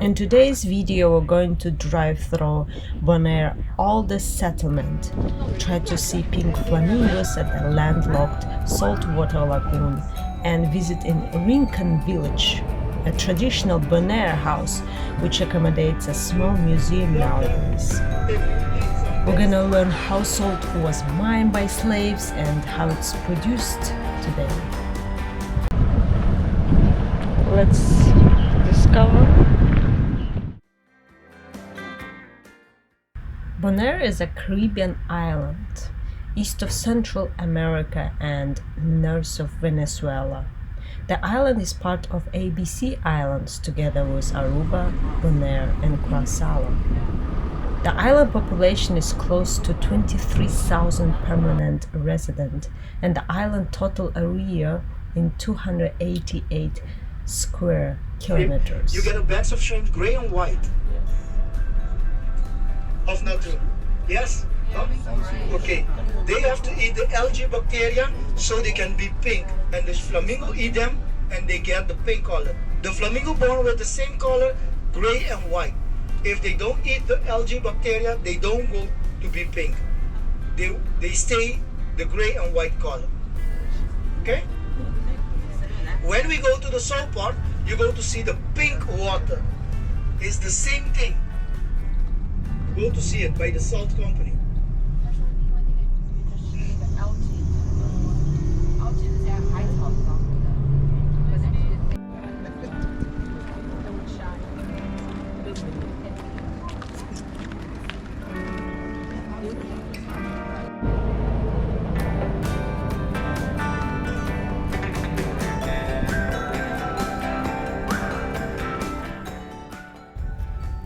In today's video, we're going to drive through Bonaire, oldest settlement, try to see pink flamingos at a landlocked saltwater lagoon, and visit in Rincon village, a traditional Bonaire house which accommodates a small museum nowadays. We're gonna learn how salt was mined by slaves and how it's produced today. Let's discover. Bonaire is a Caribbean island, east of Central America and north of Venezuela. The island is part of ABC Islands together with Aruba, Bonaire and Curaçao. The island population is close to 23,000 permanent residents, and the island total area in 288 square kilometers. You get a batch of shrimp, gray and white. Of natural. Yes? No? Okay. They have to eat the algae bacteria so they can be pink. And the flamingo eat them and they get the pink color. The flamingo born with the same color, gray and white. If they don't eat the algae bacteria, they don't go to be pink. They stay the gray and white color. Okay? When we go to the salt part, you go to see the pink water. It's the same thing. Go to see it by the salt company.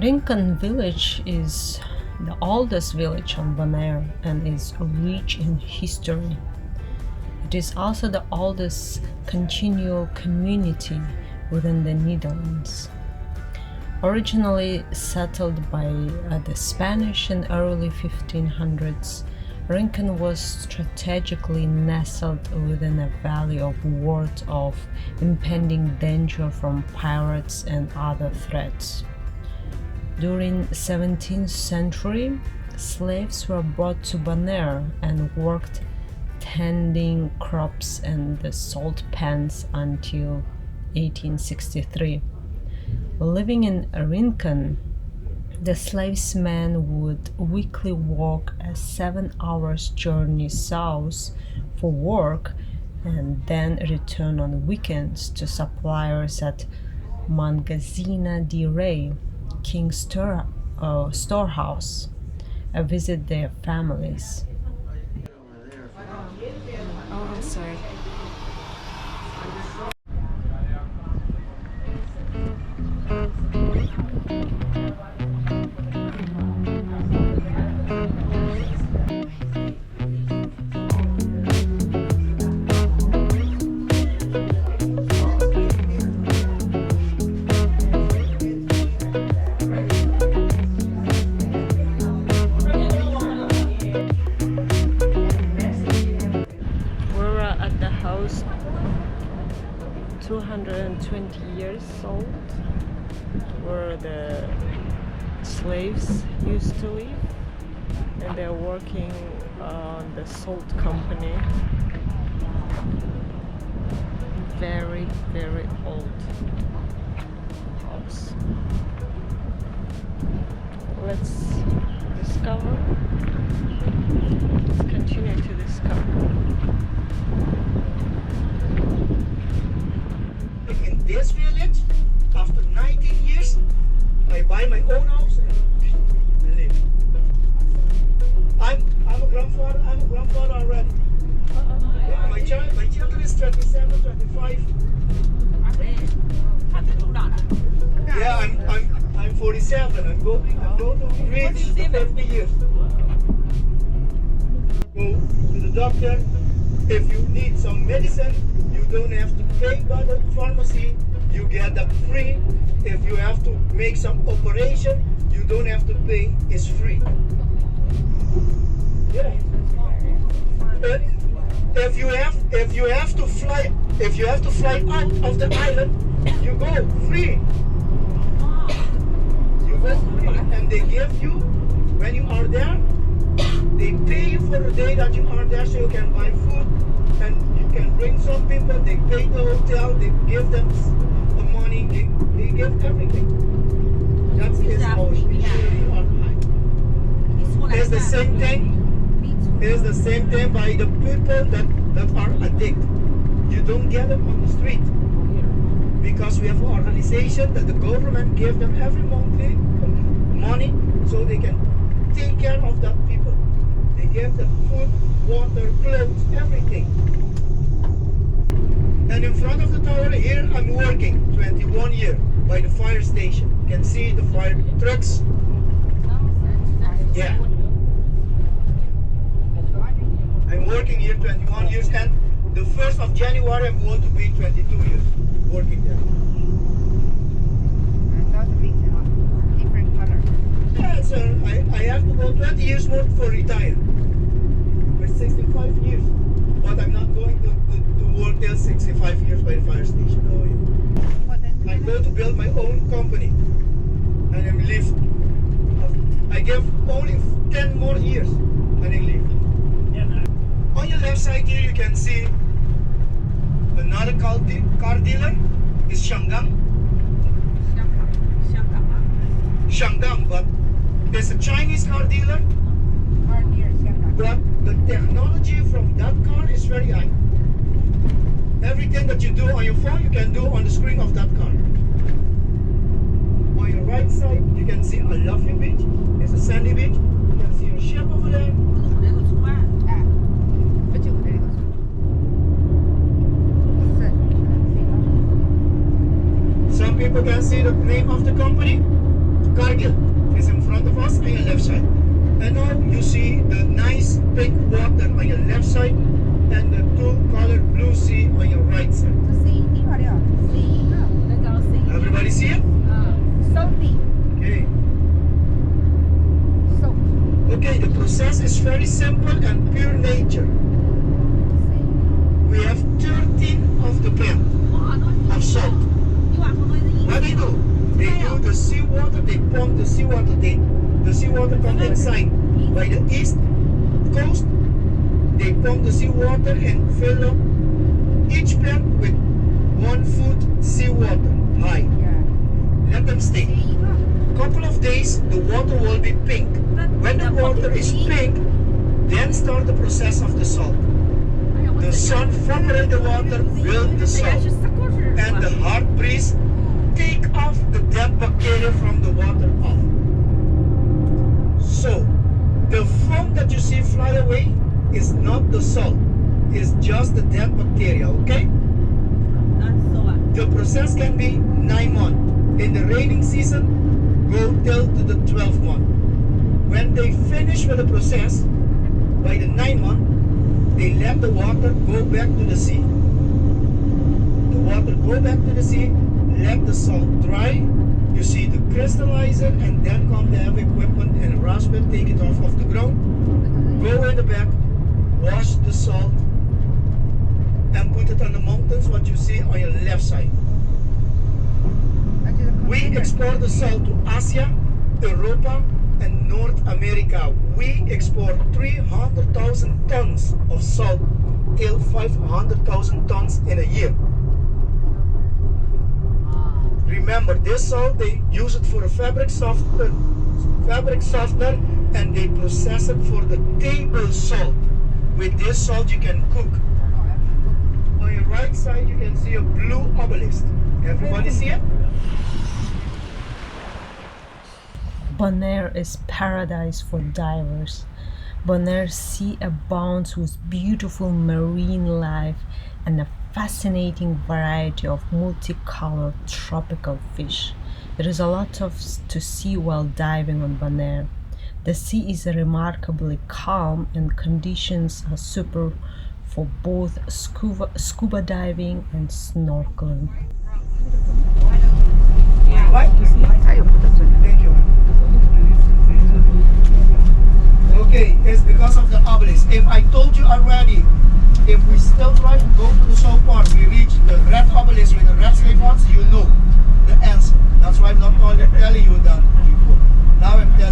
Rincon village is the oldest village on Bonaire and is rich in history. It is also the oldest continual community within the Netherlands. Originally settled by the Spanish in early 1500s, Rincon was strategically nestled within a valley of ward of impending danger from pirates and other threats. During 17th century, slaves were brought to Bonaire and worked tending crops and the salt pans until 1863. Living in Rincon, the slaves' men would weekly walk a 7-hour journey south for work and then return on weekends to suppliers at Magazina di Rei, King's storehouse, visit their families. Oh, I'm sorry. We're at the house 220 years old, where the slaves used to live, and they're working on the salt company. Very, very old house. Let's discover. Let's continue to discover. In this village, after 19 years, I buy my own house and live. I'm a grandfather already. Yeah, my children is 27, 25. Yeah, I'm 47. I'm going to reach the 50 years. Go to the doctor. If you need some medicine, you don't have to pay by the pharmacy. You get that free. If you have to make some operation, you don't have to pay. It's free. Yeah. If you have to fly out of the island, you go free. they give you, when you are there, they pay you for the day that you are there so you can buy food and you can bring some people, they pay the hotel, they give them the money, they give everything. That is how usually on high. It's the same thing. It's the same thing by the people that are addicted. You don't get them on the street. Because we have an organization that the government gives them every monthly money so they can take care of that people. They give them food, water, clothes, everything. And in front of the tower here I'm working 21 years by the fire station. You can see the fire trucks. Yeah. I'm working here 21 years and the 1st of January I'm going to be 22 years working there. Different color. Yeah, so I have to go 20 years more for retire. With 65 years. But I'm not going to work till 65 years by the fire station. No, yeah. I'm going to build my own company. And I'm leave. I give only 10 more years and I leave. On your left side here you can see another car dealer is Shandong, but there's a Chinese car dealer, but the technology from that car is very high. Everything that you do on your phone, you can do on the screen of that car. On your right side, you can see a lovely beach. It's a sandy beach. You can see your ship over there. Some people can see the name of the company. Cargill is in front of us on your left side. And now you see the nice pink water on your left side and the two-colored blue sea on your right side. Everybody see it? Okay. Okay, the process is very simple and pure nature. We have 13 of the plant of salt. What they do? They do the seawater, they pump the seawater, the seawater comes inside by the east coast. They pump the seawater and fill up each plant with 1 foot seawater high. Let them stay. Couple of days, the water will be pink. When the water is pink, then start the process of the salt. The sun evaporates the water, build the salt, and the hard breeze take off the dead bacteria from the water off. So, the foam that you see fly away is not the salt, it's just the dead bacteria, okay? The process can be 9 months. In the raining season, go till to the 12th month. When they finish with the process, by the 9th month, they let the water go back to the sea. The water go back to the sea, let the salt dry, you see the crystallizer, and then come the heavy equipment and rasp it, take it off the ground, go in the back, wash the salt, and put it on the mountains, what you see on your left side. We export the salt to Asia, Europa, and North America. We export 300,000 tons of salt till 500,000 tons in a year. Remember, this salt, they use it for a fabric softener, and they process it for the table salt. With this salt you can cook. On your right side you can see a blue obelisk. Everybody see it? Bonaire is paradise for divers. Bonaire sea abounds with beautiful marine life and a fascinating variety of multicolored tropical fish. There is a lot to see while diving on Bonaire. The sea is remarkably calm and conditions are super for both scuba diving and snorkeling. Thank you. Okay, it's because of the obelisk. If I told you already, if we still try to go to the south part, we reach the red obelisk with the red slave hearts, you know the answer. That's why I'm not telling you that before. Now I'm telling you.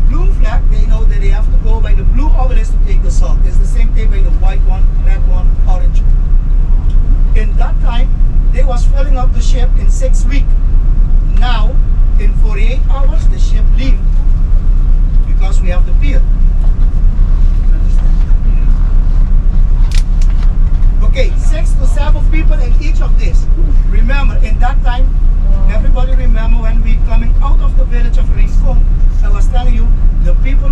blue flag, they know that they have to go by the blue obelisk to take the salt. It's the same thing by the white one, red one, orange. In that time, they was filling up the ship in 6 weeks. Now, in 48 hours, the ship leave because we have the pier. Okay, 6 to 7 people in each of this. Remember, in that time, everybody remember when we coming out of the village of Rincon, I was telling you, the people